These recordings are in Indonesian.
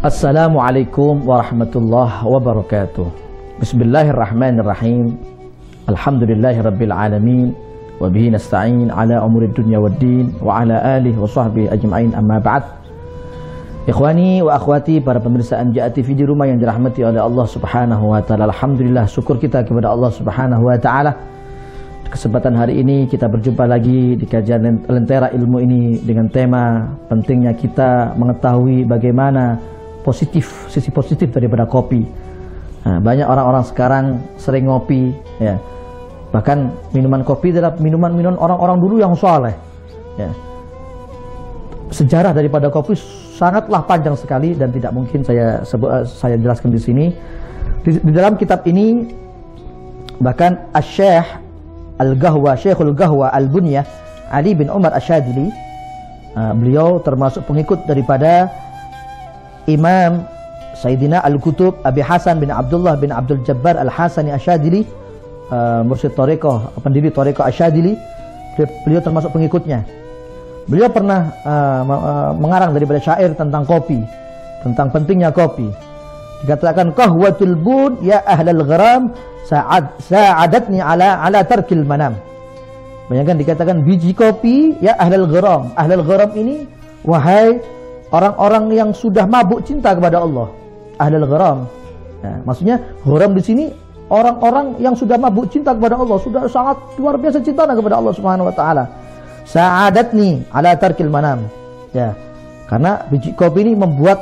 Assalamualaikum warahmatullahi wabarakatuh. Bismillahirrahmanirrahim. Alhamdulillahirabbil alamin wa bihi nasta'in ala umurid dunya waddin wa ala alihi wa sahbihi ajma'in, amma ba'd. Ikhwani wa akhwati, para pemirsa MJA TV di rumah yang dirahmati oleh Allah Subhanahu wa taala. Alhamdulillah, syukur kita kepada Allah Subhanahu wa taala. Kesempatan hari ini kita berjumpa lagi di kajian Lentera Ilmu ini dengan tema pentingnya kita mengetahui bagaimana sisi positif daripada kopi. Nah, banyak orang-orang sekarang sering ngopi, ya. Bahkan minuman kopi adalah minuman orang-orang dulu yang soleh. Ya. Sejarah daripada kopi sangatlah panjang sekali dan tidak mungkin saya jelaskan di sini. Di dalam kitab ini bahkan Asy-Syaikh Al-Ghawwa, Syekhul Ghawwa Al-Bunyah Ali bin Umar Asyadili, beliau termasuk pengikut daripada Imam Sayyidina Al-Kutub Abi Hasan bin Abdullah bin Abdul Jabbar Al-Hasani Asyadili, mursyid Thariqah, pendiri Thariqah Asyadili. Beliau termasuk pengikutnya. Beliau pernah mengarang daripada syair tentang kopi, tentang pentingnya kopi. Dikatakan qahwatul bun ya ahlal gharam sa'adatni ala tarkil manam. Bayangkan dikatakan biji kopi ya ahlal gharam. Ahlal gharam ini wahai orang-orang yang sudah mabuk cinta kepada Allah. Ahlul gharam. Nah, maksudnya gharam di sini orang-orang yang sudah mabuk cinta kepada Allah, sudah sangat luar biasa cinta kepada Allah Subhanahu wa taala. Sa'adatni ala tarkil manam. Ya. Karena biji kopi ini membuat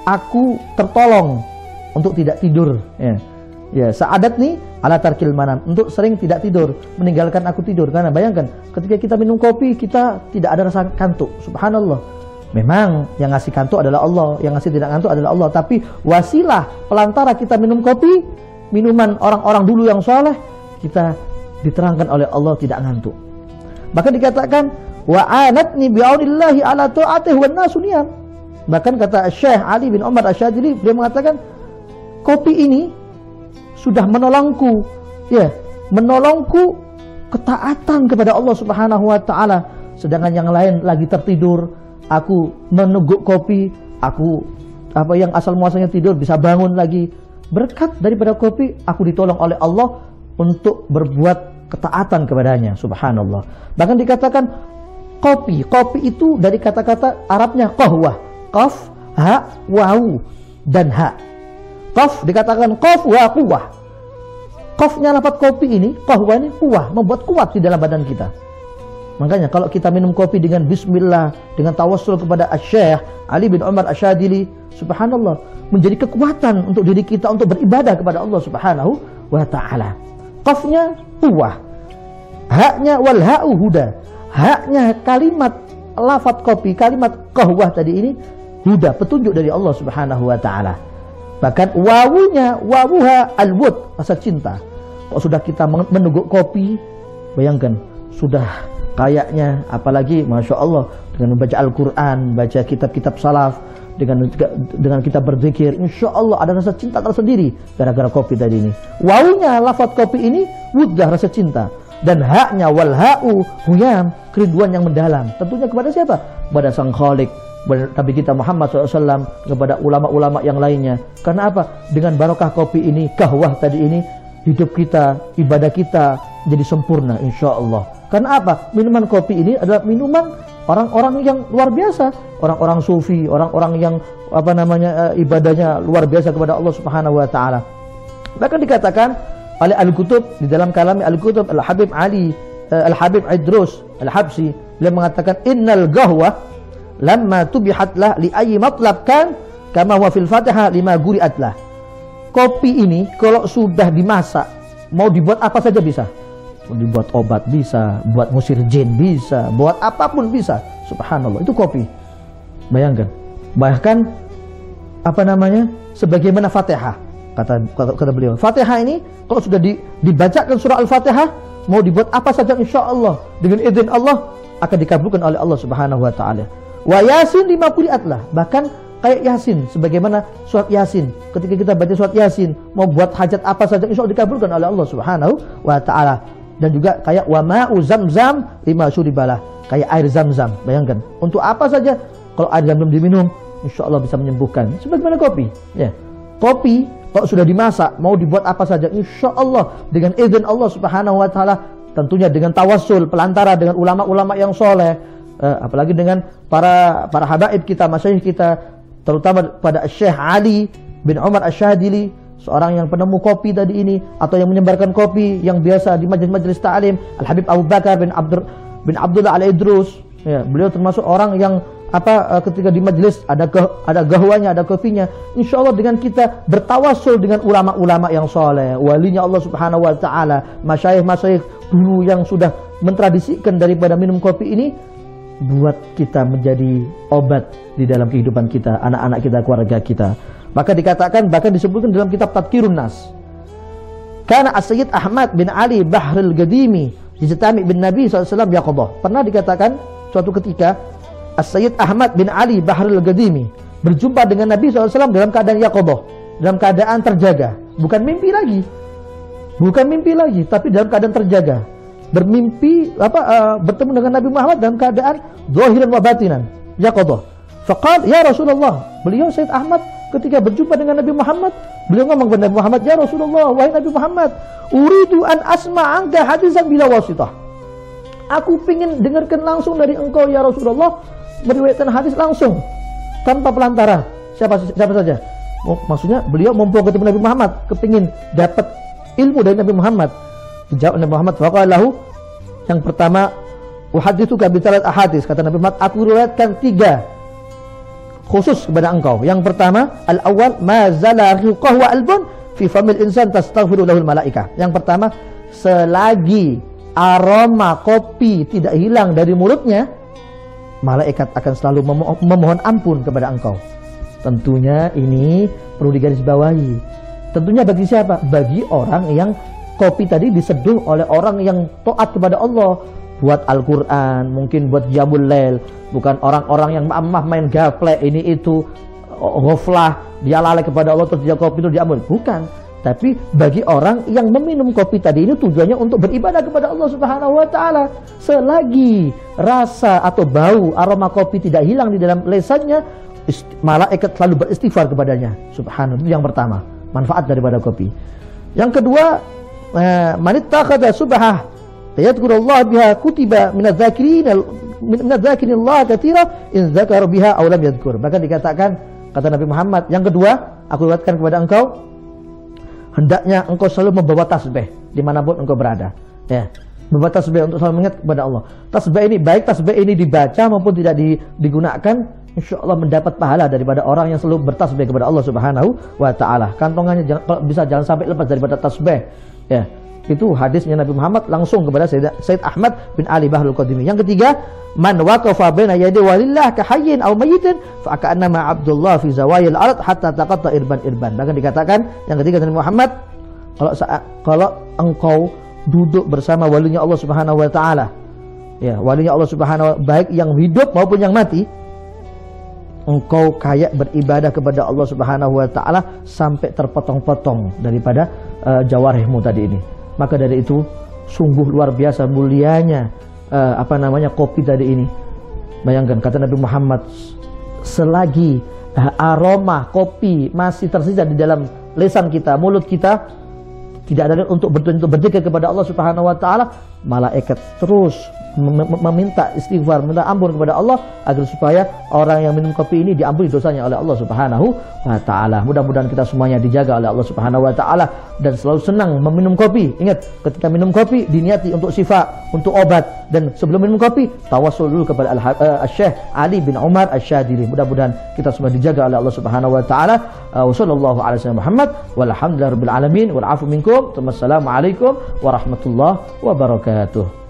aku tertolong untuk tidak tidur, ya. Ya, sa'adatni ala tarkil manam, untuk sering tidak tidur, meninggalkan aku tidur. Karena bayangkan ketika kita minum kopi kita tidak ada rasa kantuk. Subhanallah. Memang yang ngasih kantuk adalah Allah, yang ngasih tidak kantuk adalah Allah. Tapi wasilah pelantara kita minum kopi, minuman orang-orang dulu yang soleh, kita diterangkan oleh Allah tidak ngantuk. Bahkan dikatakan wa anatni bi'aunillahi ala ta'atihi wan nasu niyam. Bahkan kata Syekh Ali bin Umar Asyadili, beliau mengatakan kopi ini sudah menolongku, ya, menolongku ketaatan kepada Allah Subhanahu wa taala. Sedangkan yang lain lagi tertidur, aku meneguk kopi, aku yang asal muasalnya tidur bisa bangun lagi. Berkat daripada kopi, aku ditolong oleh Allah untuk berbuat ketaatan kepadanya. Subhanallah. Bahkan dikatakan kopi itu dari kata-kata Arabnya qahwah, qaf, ha, wawu dan ha. Qaf dikatakan qaf wa quwwah. Qafnya lafaz kopi ini, qahwah ini kuwah, membuat kuat di dalam badan kita. Makanya kalau kita minum kopi dengan bismillah, dengan tawassul kepada Asy-Syaikh Ali bin Umar Asyadili, subhanallah, menjadi kekuatan untuk diri kita untuk beribadah kepada Allah Subhanahu wa taala. Qafnya quwwah, haknya wal ha'u huda. Haknya kalimat lafaz kopi, kalimat qahwah tadi ini huda, petunjuk dari Allah Subhanahu wa taala. Bahkan wawunya wawuha al-wud, rasa cinta. Kalau sudah kita meneguk kopi, bayangkan sudah kayaknya, apalagi Masya Allah dengan membaca Al-Quran, baca kitab-kitab salaf, dengan kita berzikir, insya Allah ada rasa cinta tersendiri gara-gara kopi tadi ini. Wawunya lafaz kopi ini wuddah, rasa cinta. Dan haknya wal ha'u huyam, kerinduan yang mendalam. Tentunya kepada siapa? Kepada Sang Khalik, kepada Nabi kita Muhammad SAW, kepada ulama-ulama yang lainnya. Karena apa? Dengan barokah kopi ini, kahwah tadi ini, hidup kita, ibadah kita jadi sempurna insya Allah. Karena apa? Minuman kopi ini adalah minuman orang-orang yang luar biasa, orang-orang sufi, orang-orang yang ibadahnya luar biasa kepada Allah Subhanahu wa taala. Bahkan dikatakan oleh Al-Kutub di dalam kalam Al-Kutub, Al-Habib Ali Al-Habib Idrus Al-Habsi, beliau mengatakan innal ghahwa lamma tubihat lah li ayyi matlab kan kama huwa fil Fatihah lima guri'at lah. Kopi ini kalau sudah dimasak, mau dibuat apa saja bisa. Dibuat obat bisa, buat ngusir jin bisa, buat apapun bisa. Subhanallah, itu kopi. Bayangkan. Bahkan sebagaimana Fatihah, kata beliau. Fatihah ini kalau sudah dibacakan surah Al-Fatihah, mau dibuat apa saja insya Allah dengan izin Allah akan dikabulkan oleh Allah Subhanahu wa taala. Wa Yasin 50 lah. Bahkan kayak Yasin, sebagaimana surat Yasin. Ketika kita baca surat Yasin, mau buat hajat apa saja insya Allah dikabulkan oleh Allah Subhanahu wa taala. Dan juga kayak wa ma'u zamzam lima syuribalah, kayak air zam-zam. Bayangkan, untuk apa saja kalau air zam-zam diminum, insya Allah bisa menyembuhkan. Sebagaimana kopi, ya. Kopi kalau sudah dimasak, mau dibuat apa saja, insya Allah dengan izin Allah Subhanahu Wa Taala, tentunya dengan tawassul, pelantara dengan ulama-ulama yang soleh, apalagi dengan para habaib kita, masyayikh kita, terutama pada Syekh Ali bin Umar Asy-Syadili, seorang yang penemu kopi tadi ini, atau yang menyebarkan kopi yang biasa di majelis-majelis ta'lim, Al-Habib Abu Bakar bin Abdullah Al-Idrus, ya, beliau termasuk orang yang ketika di majelis ada gahwanya, ada kopinya. Insya Allah dengan kita bertawassul dengan ulama-ulama yang soleh, walinya Allah Subhanahu Wa Taala, masyayikh dulu yang sudah mentradisikan daripada minum kopi ini, buat kita menjadi obat di dalam kehidupan kita, anak-anak kita, keluarga kita. Maka dikatakan, bahkan disebutkan dalam kitab Tadhkirun Nas, karena As-Sayyid Ahmad bin Ali Bahrul Gadimi Jitami bin Nabi SAW yaqadah. Pernah dikatakan suatu ketika As-Sayyid Ahmad bin Ali Bahrul Gadimi berjumpa dengan Nabi SAW dalam keadaan yaqadah, dalam keadaan terjaga, bukan mimpi lagi, tapi dalam keadaan terjaga. Bermimpi bertemu dengan Nabi Muhammad dalam keadaan zahiran wa batinan, yaqadah. Faqal ya Rasulullah, beliau Sayyid Ahmad ketika berjumpa dengan Nabi Muhammad, beliau ngomong kepada Nabi Muhammad, ya Rasulullah, wahai Nabi Muhammad, uridu an asma' anka hadisan bila wasitah. Aku ingin dengarkan langsung dari engkau ya Rasulullah, meriwayatkan hadis langsung tanpa pelantara siapa saja. Maksudnya beliau mumpung ketemu Nabi Muhammad, kepingin dapat ilmu dari Nabi Muhammad. Dijawab Nabi Muhammad, faqala lahu, yang pertama, uhaditsuka bi thalath ahadits, kata Nabi Muhammad, aku riwayatkan 3 khusus kepada engkau. Yang pertama, al-awwal ma zala riqahu wa albun fi famil insan tastaghfiru lahul malaikah. Yang pertama, selagi aroma kopi tidak hilang dari mulutnya, malaikat akan selalu memohon ampun kepada engkau. Tentunya ini perlu digarisbawahi. Tentunya bagi siapa? Bagi orang yang kopi tadi diseduh oleh orang yang taat kepada Allah, buat Al-Quran, mungkin buat Qiyamul Lail, bukan orang-orang yang main gaplek ini itu, ghaflah, dia lalai kepada Allah terus dia kopi itu diambil, bukan. Tapi bagi orang yang meminum kopi tadi ini tujuannya untuk beribadah kepada Allah Subhanahu Wa Taala. Selagi rasa atau bau aroma kopi tidak hilang di dalam lesannya, malaikat selalu beristighfar kepadanya. Subhanallah, itu yang pertama, manfaat daripada kopi. Yang kedua, manittakhadha subhah yadhkurullah biha kutiba minadz-dzakirin Allah katsira in dzakara biha aw lam yadhkur. Bahkan dikatakan, kata Nabi Muhammad, yang kedua, aku riwayatkan kepada engkau, hendaknya engkau selalu membawa tasbih dimanapun engkau berada, ya, membawa tasbih untuk selalu mengingat kepada Allah. Tasbih ini, baik tasbih ini dibaca maupun tidak digunakan, insya Allah mendapat pahala daripada orang yang selalu bertasbih kepada Allah Subhanahu Wa Taala. Kantongannya kalau bisa jangan sampai lepas daripada tasbih, ya. Itu hadisnya Nabi Muhammad langsung kepada Sayyid Ahmad bin Ali Bahrul Qadimi. Yang ketiga, man waqafa baina yaday walillah ka hayyin aw mayyitin fa ka'annama Abdullah fi zawayil ard hatta taqatta irban. Bahkan dikatakan yang ketiga Nabi Muhammad, kalau engkau duduk bersama walinya Allah Subhanahu Wa Taala, ya, walinya Allah Subhanahu wa, baik yang hidup maupun yang mati, engkau kayak beribadah kepada Allah Subhanahu Wa Taala sampai terpotong-potong daripada jawarihmu tadi ini. Maka dari itu sungguh luar biasa mulianya kopi tadi ini. Bayangkan, kata Nabi Muhammad, selagi aroma kopi masih tersisa di dalam lisan kita, mulut kita, tidak ada untuk berzikir kepada Allah Subhanahu Wa Taala, malaikat terus meminta istighfar, minta ampun kepada Allah agar supaya orang yang minum kopi ini diampuni dosanya oleh Allah Subhanahu Wa Taala. Mudah-mudahan kita semuanya dijaga oleh Allah Subhanahu Wa Taala dan selalu senang meminum kopi. Ingat, ketika minum kopi diniati untuk syifa, untuk obat, dan sebelum minum kopi tawassul dulu kepada Syekh Ali bin Umar Asy-Syadili. Mudah-mudahan kita semua dijaga oleh Allah Subhanahu Wa Taala. Wassallallahu ala sayyidina Muhammad walhamdulillahirabbil alamin wal afu minkum. Wassalamualaikum warahmatullahi wabarakatuh.